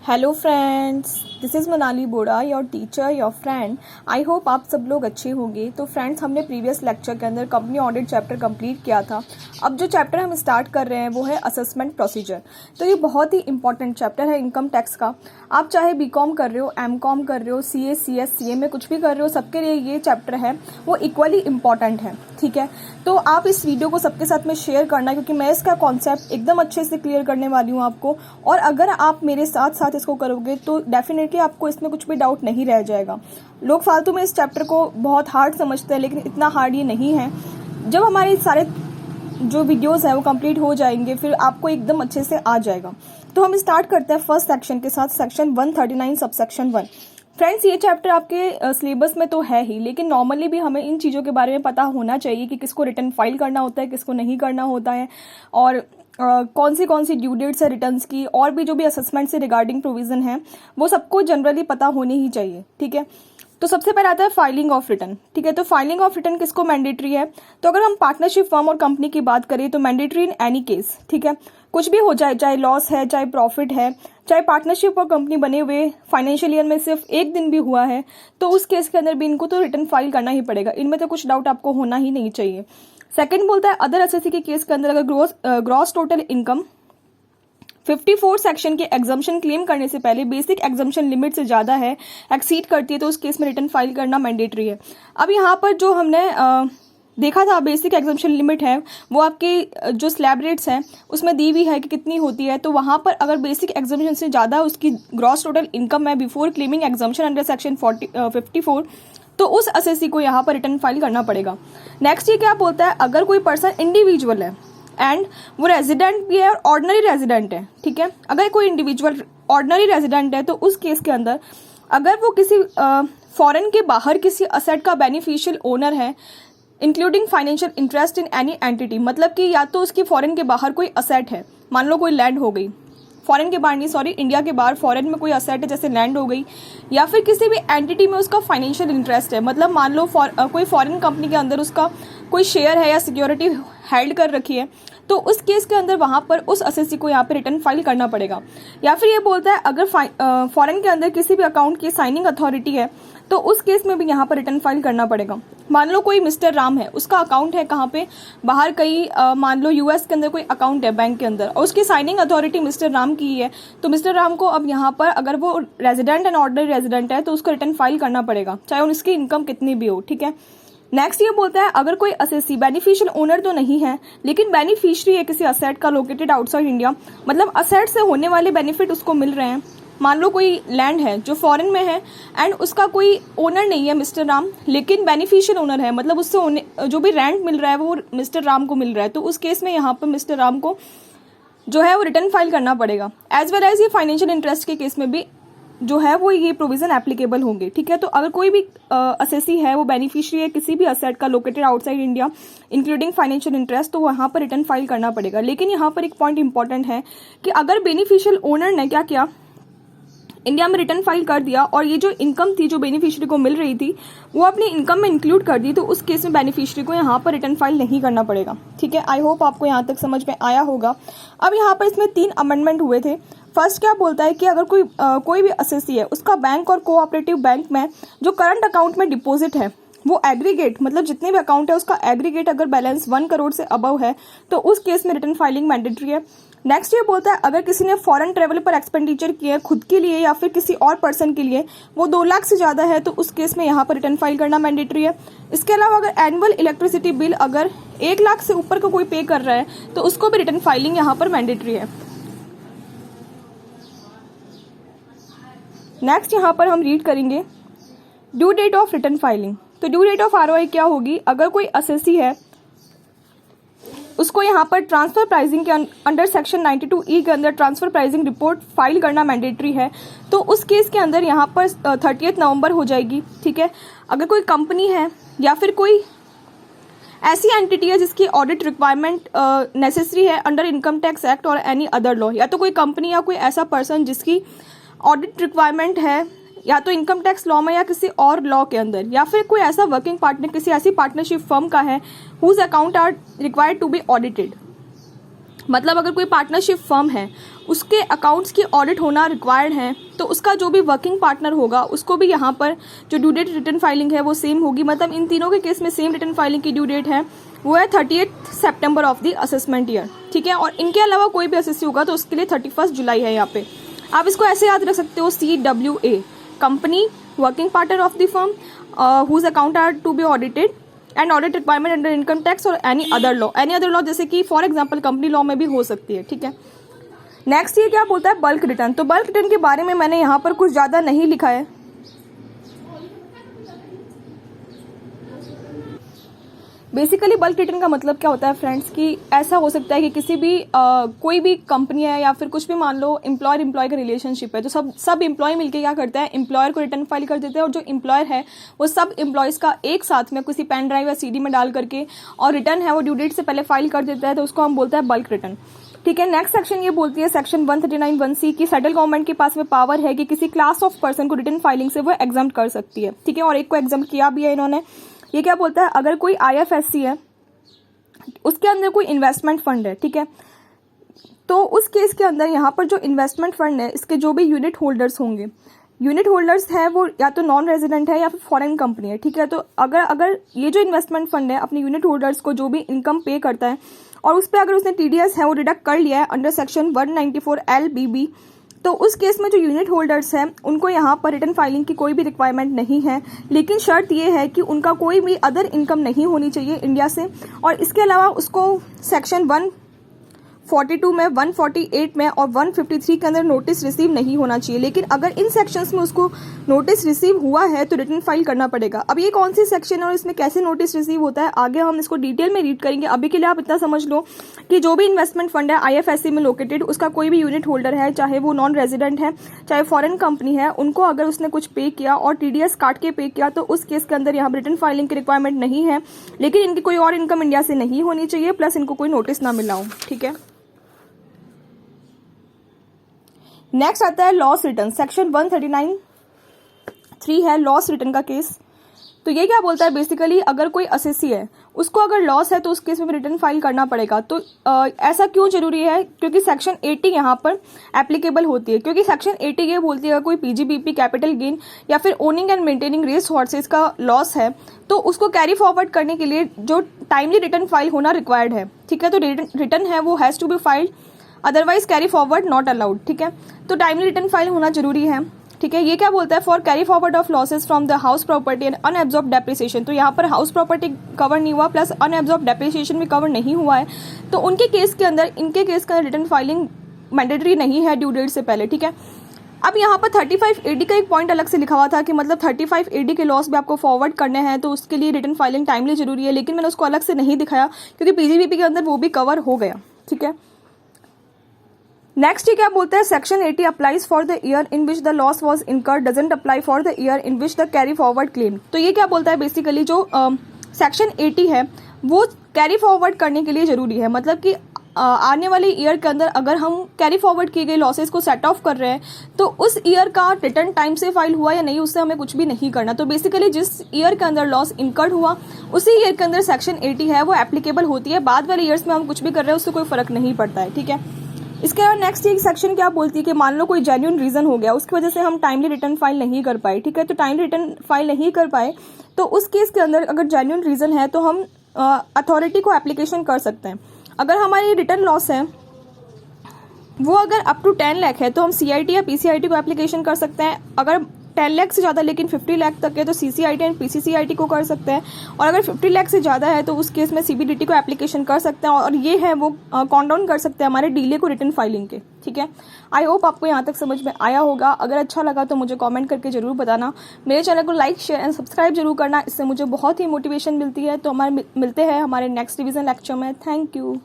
Hello friends, this is Manali Bora, your teacher, your friend. I hope आप सब लोग अच्छे होंगे। तो फ्रेंड्स, हमने प्रीवियस लेक्चर के अंदर कंपनी ऑडिट चैप्टर कंप्लीट किया था। अब जो चैप्टर हम स्टार्ट कर रहे हैं वो है असेसमेंट प्रोसीजर। तो ये बहुत ही इंपॉर्टेंट चैप्टर है इनकम टैक्स का। आप चाहे बीकॉम कर रहे हो, एमकॉम कर रहे हो, सीए, सीएस, सीए में कुछ भी कर रहे हो, सबके लिए ये चैप्टर है वो इक्वली इंपॉर्टेंट है। ठीक है, तो आप इस वीडियो को सबके साथ में शेयर करना, क्योंकि मैं इसका कॉन्सेप्ट एकदम अच्छे से क्लियर करने वाली हूँ आपको। और अगर आप मेरे साथ साथ इसको करोगे तो डेफिनेटली आपको इसमें कुछ भी डाउट नहीं रह जाएगा। लोग फालतू में इस चैप्टर को बहुत हार्ड समझते हैं, लेकिन इतना हार्ड ये नहीं है। जब हमारे सारे जो वीडियोस है वो कंप्लीट हो जाएंगे, फिर आपको एकदम अच्छे से आ जाएगा। तो हम स्टार्ट करते हैं फर्स्ट सेक्शन के साथ, सेक्शन 139 सब सेक्शन 1। फ्रेंड्स, ये चैप्टर आपके सिलेबस में तो है ही, लेकिन नॉर्मली भी हमें इन चीज़ों के बारे में पता होना चाहिए कि किसको रिटर्न फाइल करना होता है, किसको नहीं करना होता है, और कौन सी ड्यू डेट्स है रिटर्न्स की, और भी जो भी असेसमेंट से रिगार्डिंग प्रोविजन है वो सबको जनरली पता होनी ही चाहिए। ठीक है, तो सबसे पहले आता है फाइलिंग ऑफ रिटर्न। ठीक है, तो फाइलिंग ऑफ रिटर्न किसको मैंडेटरी है? तो अगर हम पार्टनरशिप फर्म और कंपनी की बात करें तो मैंडेटरी इन एनी केस। ठीक है, कुछ भी हो जाए, चाहे लॉस है, चाहे प्रॉफिट है, चाहे पार्टनरशिप और कंपनी बने हुए फाइनेंशियल ईयर में सिर्फ एक दिन भी हुआ है, तो उस केस के अंदर भी इनको तो रिटर्न फाइल करना ही पड़ेगा। इनमें तो कुछ डाउट आपको होना ही नहीं चाहिए। सेकंड बोलता है अदर एसएससी के केस के अंदर अगर ग्रॉस टोटल इनकम 54 सेक्शन के एग्जम्पशन क्लेम करने से पहले बेसिक एग्जम्पशन लिमिट से ज्यादा है, एक्सीड करती है, तो उस केस में रिटर्न फाइल करना मैंडेटरी है। अब यहाँ पर जो हमने देखा था बेसिक एग्जम्पशन लिमिट है वो आपकी जो स्लैब रेट्स हैं उसमें दी हुई है कि कितनी होती है। तो वहां पर अगर बेसिक एग्जम्पशन से ज्यादा उसकी ग्रॉस टोटल इनकम है before claiming exemption under section 54, तो उस असेसी को यहाँ पर रिटर्न फाइल करना पड़ेगा। नेक्स्ट ये क्या बोलता है, अगर कोई पर्सन इंडिविजुअल है एंड वो रेजिडेंट भी है और ऑर्डिनरी रेजिडेंट है। ठीक है, अगर कोई इंडिविजुअल ऑर्डिनरी रेजिडेंट है तो उस केस के अंदर अगर वो किसी फॉरेन के बाहर किसी असेट का बेनिफिशियल ओनर है including financial interest in any entity, मतलब कि या तो उसकी फॉरेन के बाहर कोई असेट है, मान लो कोई लैंड हो गई, फॉरेन के बाहर नहीं, सॉरी, इंडिया के बाहर फॉरेन में कोई असेट है जैसे लैंड हो गई, या फिर किसी भी एंटिटी में उसका फाइनेंशियल इंटरेस्ट है, मतलब मान लो कोई फॉरेन कंपनी के अंदर उसका कोई शेयर है या सिक्योरिटी हेल्ड कर रखी है, तो उस केस के अंदर वहां पर उस असेसी को यहाँ पे रिटर्न फाइल करना पड़ेगा। या फिर ये बोलता है अगर फॉरेन के अंदर किसी भी अकाउंट की साइनिंग अथॉरिटी है तो उस केस में भी यहाँ पर रिटर्न फाइल करना पड़ेगा। मान लो कोई मिस्टर राम है, उसका अकाउंट है कहाँ पे, बाहर कहीं मान लो यूएस के अंदर कोई अकाउंट है बैंक के अंदर, और उसकी साइनिंग अथॉरिटी मिस्टर राम की है, तो मिस्टर राम को अब यहाँ पर अगर वो रेजिडेंट एंड ऑर्डिनरी रेजिडेंट है तो उसको रिटर्न फाइल करना पड़ेगा, चाहे उसकी इनकम कितनी भी हो। ठीक है, नेक्स्ट ये बोलता है अगर कोई असेसी बेनिफिशियल ओनर तो नहीं है लेकिन बेनिफिशियरी है किसी असेट का लोकेटेड आउटसाइड इंडिया, मतलब असेट से होने वाले बेनिफिट उसको मिल रहे हैं। मान लो कोई लैंड है जो फॉरेन में है एंड उसका कोई ओनर नहीं है मिस्टर राम, लेकिन बेनिफिशियल ओनर है, मतलब उससे जो भी रेंट मिल रहा है वो मिस्टर राम को मिल रहा है, तो उस केस में यहाँ पर मिस्टर राम को जो है वो रिटर्न फाइल करना पड़ेगा। एज वेल एज ये फाइनेंशियल इंटरेस्ट के केस में भी जो है वो ये प्रोविजन एप्लीकेबल होंगे। ठीक है, तो अगर कोई भी असेसी है वो बेनिफिशियरी है किसी भी असेट का located outside India including financial interest, तो वहां पर रिटर्न फाइल करना पड़ेगा। लेकिन यहाँ पर एक पॉइंट इंपॉर्टेंट है कि अगर बेनिफिशियल ओनर ने क्या किया, इंडिया में रिटर्न फाइल कर दिया और ये जो इनकम थी जो बेनिफिशियरी को मिल रही थी वो अपनी इनकम में इंक्लूड कर दी, तो उस केस में बेनिफिशियरी को यहाँ पर रिटर्न फाइल नहीं करना पड़ेगा। ठीक है, आई होप आपको यहाँ तक समझ में आया होगा। अब यहाँ पर इसमें 3 अमेंडमेंट हुए थे। फर्स्ट क्या बोलता है कि अगर कोई भी असेसी है उसका बैंक और कोऑपरेटिव बैंक में जो करंट अकाउंट में डिपॉजिट है वो एग्रीगेट, मतलब जितने भी अकाउंट है उसका एग्रीगेट अगर बैलेंस 1 करोड़ से अबव है तो उस केस में रिटर्न फाइलिंग मैंडेटरी है। नेक्स्ट ये बोलता है अगर किसी ने फॉरेन ट्रेवल पर एक्सपेंडिचर किया है खुद के लिए या फिर किसी और पर्सन के लिए, वो 2 लाख से ज्यादा है, तो उस केस में यहाँ पर रिटर्न फाइल करना मैंडेटरी है। इसके अलावा अगर एनुअल इलेक्ट्रिसिटी बिल अगर 1 लाख से ऊपर का कोई पे कर रहा है तो उसको भी रिटर्न फाइलिंग यहाँ पर मैंडेटरी है। नेक्स्ट यहाँ पर हम रीड करेंगे due date of return filing. तो ड्यू डेट ऑफ आरओआई क्या होगी, अगर कोई असेसी है उसको यहाँ पर ट्रांसफर प्राइसिंग के अंडर सेक्शन 92E के अंदर ट्रांसफर प्राइसिंग रिपोर्ट फाइल करना मैंडेटरी है, तो उस केस के अंदर यहाँ पर 30 नवंबर हो जाएगी। ठीक है, अगर कोई कंपनी है या फिर कोई ऐसी एंटिटी है जिसकी ऑडिट रिक्वायरमेंट नेसेसरी है अंडर इनकम टैक्स एक्ट और एनी अदर लॉ, या तो कोई कंपनी या कोई ऐसा पर्सन जिसकी ऑडिट रिक्वायरमेंट है या तो इनकम टैक्स लॉ में या किसी और लॉ के अंदर, या फिर कोई ऐसा वर्किंग पार्टनर किसी ऐसी पार्टनरशिप फर्म का है whose account are required to be audited, मतलब अगर कोई पार्टनरशिप फर्म है, उसके अकाउंट्स की ऑडिट होना रिक्वायर्ड है, तो उसका जो भी वर्किंग पार्टनर होगा उसको भी यहाँ पर जो ड्यू डेट रिटर्न फाइलिंग है वो सेम होगी। मतलब इन तीनों के केस में सेम रिटर्न फाइलिंग की ड्यू डेट है, वो है 30 सितंबर ऑफ द असेसमेंट ईयर, ठीक है। और इनके अलावा कोई भी असेसी होगा तो उसके लिए 31 जुलाई है यहाँ पे। आप इसको ऐसे याद रख सकते हो, CWA, company, working partner of the firm, whose account are to be audited and audit requirement under income tax और एनी अदर लॉ, जैसे कि फॉर एग्जांपल कंपनी लॉ में भी हो सकती है, ठीक है। नेक्स्ट ये क्या बोलता है, बल्क रिटर्न। तो बल्क रिटर्न के बारे में मैंने यहाँ पर कुछ ज़्यादा नहीं लिखा है। बेसिकली बल्क रिटर्न का मतलब क्या होता है फ्रेंड्स, कि ऐसा हो सकता है कि किसी भी कोई भी कंपनी है या फिर कुछ भी, मान लो एम्प्लॉयर एम्प्लॉय का रिलेशनशिप है, तो सब एम्प्लॉय मिलके क्या करते हैं, एम्प्लॉयर को रिटर्न फाइल कर देते हैं, और जो एम्प्लॉयर है वो सब एम्प्लॉयज़ का एक साथ में किसी पेन ड्राइव या CD में डाल करके और रिटर्न है वो ड्यू डेट से पहले फाइल कर देता है, तो उसको हम बोलते हैं बल्क रिटर्न, ठीक है। नेक्स्ट सेक्शन ये बोलती है सेक्शन 139(1)(c) की सेंट्रल गवर्नमेंट के पास में पावर है कि किसी क्लास ऑफ पर्सन को रिटर्न फाइलिंग से वो एग्जम्प्ट कर सकती है, ठीक है। और एक को एग्जम्प्ट किया भी है इन्होंने। ये क्या बोलता है, अगर कोई IFSC है, उसके अंदर कोई इन्वेस्टमेंट फंड है, ठीक है, तो उस केस के अंदर यहाँ पर जो इन्वेस्टमेंट फंड है, इसके जो भी यूनिट होल्डर्स होंगे, यूनिट होल्डर्स है वो या तो नॉन रेजिडेंट है या फिर फॉरेन कंपनी है, ठीक है। तो अगर ये जो इन्वेस्टमेंट फंड है अपने यूनिट होल्डर्स को जो भी इनकम पे करता है और उस पर अगर उसने TDS है वो डिडक्ट कर लिया है अंडर सेक्शन 194(l)(b)(b), तो उस केस में जो यूनिट होल्डर्स हैं उनको यहाँ पर रिटर्न फाइलिंग की कोई भी रिक्वायरमेंट नहीं है, लेकिन शर्त ये है कि उनका कोई भी अदर इनकम नहीं होनी चाहिए इंडिया से, और इसके अलावा उसको सेक्शन 142 में, 148 में और 153 के अंदर नोटिस रिसीव नहीं होना चाहिए। लेकिन अगर इन सेक्शंस में उसको नोटिस रिसीव हुआ है तो रिटर्न फाइल करना पड़ेगा। अब ये कौन सी सेक्शन है और इसमें कैसे नोटिस रिसीव होता है, आगे हम इसको डिटेल में रीड करेंगे। अभी के लिए आप इतना समझ लो कि जो भी इन्वेस्टमेंट फंड है IFSC में लोकेटेड, उसका कोई भी यूनिट होल्डर है, चाहे वो नॉन रेजिडेंट है चाहे फॉरेन कंपनी है, उनको अगर उसने कुछ पे किया और TDS काट के पे किया तो उस केस के अंदर यहाँ रिटर्न फाइलिंग की रिक्वायरमेंट नहीं है, लेकिन इनकी कोई और इनकम इंडिया से नहीं होनी चाहिए, प्लस इनको कोई नोटिस ना मिला हो, ठीक है। नेक्स्ट आता है लॉस रिटर्न, सेक्शन 139(3) है लॉस रिटर्न का केस। तो ये क्या बोलता है, बेसिकली अगर कोई असेसी है उसको अगर लॉस है तो उस केस में रिटर्न फाइल करना पड़ेगा। तो ऐसा क्यों जरूरी है, क्योंकि सेक्शन 80 यहाँ पर एप्लीकेबल होती है, क्योंकि सेक्शन 80 ये बोलती है अगर कोई PGBP कैपिटल गेन या फिर owning and maintaining race horses का लॉस है तो उसको कैरी फॉरवर्ड करने के लिए जो टाइमली रिटर्न फाइल होना रिक्वायर्ड है, ठीक है। तो रिटर्न है वो has to be filed, otherwise carry forward not allowed, ठीक है। तो टाइमली रिटर्न फाइल होना जरूरी है, ठीक है। ये क्या बोलता है, for carry forward of losses from the house property and unabsorbed depreciation. तो यहाँ पर हाउस प्रॉपर्टी कवर नहीं हुआ, प्लस अनएब्जॉर्ब डेप्रिसिएशन भी कवर नहीं हुआ है, तो उनके केस के अंदर रिटर्न फाइलिंग मैंडेटरी नहीं है ड्यू डेट से पहले, ठीक है। अब यहाँ पर 35 AD का एक पॉइंट अलग से लिखा हुआ था कि मतलब 35 AD के लॉस भी आपको फॉरवर्ड करने हैं तो उसके लिए रिटर्न फाइलिंग टाइमली जरूरी है, लेकिन मैंने उसको अलग से नहीं दिखाया क्योंकि PGBP के अंदर वो भी कवर हो गया, ठीक है। नेक्स्ट ये क्या बोलता है, section 80 applies for the year in which the loss was incurred doesn't apply for the year in which the carry forward claim. तो ये क्या बोलता है, बेसिकली जो सेक्शन 80 है वो कैरी फॉरवर्ड करने के लिए जरूरी है, मतलब कि आने वाले ईयर के अंदर अगर हम कैरी फॉरवर्ड किए गए लॉसेस को सेट ऑफ कर रहे हैं तो उस ईयर का रिटर्न टाइम से फाइल हुआ या नहीं उससे हमें कुछ भी नहीं करना। तो बेसिकली जिस ईयर के अंदर लॉस इनकर्ड हुआ उसी ईयर के अंदर सेक्शन 80 है वो एप्लीकेबल होती है, बाद वाले ईयर्स में हम कुछ भी कर रहे हैं उससे कोई फर्क नहीं पड़ता है, ठीक है। इसके अलावा नेक्स्ट एक सेक्शन क्या बोलती है कि मान लो कोई जेन्युइन रीजन हो गया उसकी वजह से हम टाइमली रिटर्न फाइल नहीं कर पाए, ठीक है। तो टाइमली रिटर्न फाइल नहीं कर पाए तो उस केस के अंदर अगर जेन्युइन रीजन है तो हम अथॉरिटी को एप्लीकेशन कर सकते हैं। अगर हमारी रिटर्न लॉस है वो अगर अप टू 10 लाख है तो हम CIT या PCIT को एप्लीकेशन कर सकते हैं। अगर 10 लाख से ज़्यादा लेकिन 50 लाख तक है तो CCIT एंड PCCIT को कर सकते हैं, और अगर 50 लाख से ज़्यादा है तो उस केस में CBDT को एप्लीकेशन कर सकते हैं, और ये है वो काउंट डाउन कर सकते हैं हमारे डिले को रिटर्न फाइलिंग के, ठीक है। आई होप आपको यहाँ तक समझ में आया होगा। अगर अच्छा लगा तो मुझे कमेंट करके जरूर बताना, मेरे चैनल को लाइक शेयर एंड सब्सक्राइब जरूर करना, इससे मुझे बहुत ही मोटिवेशन मिलती है। तो मिलते हैं हमारे नेक्स्ट रिवीजन लेक्चर में। Thank you.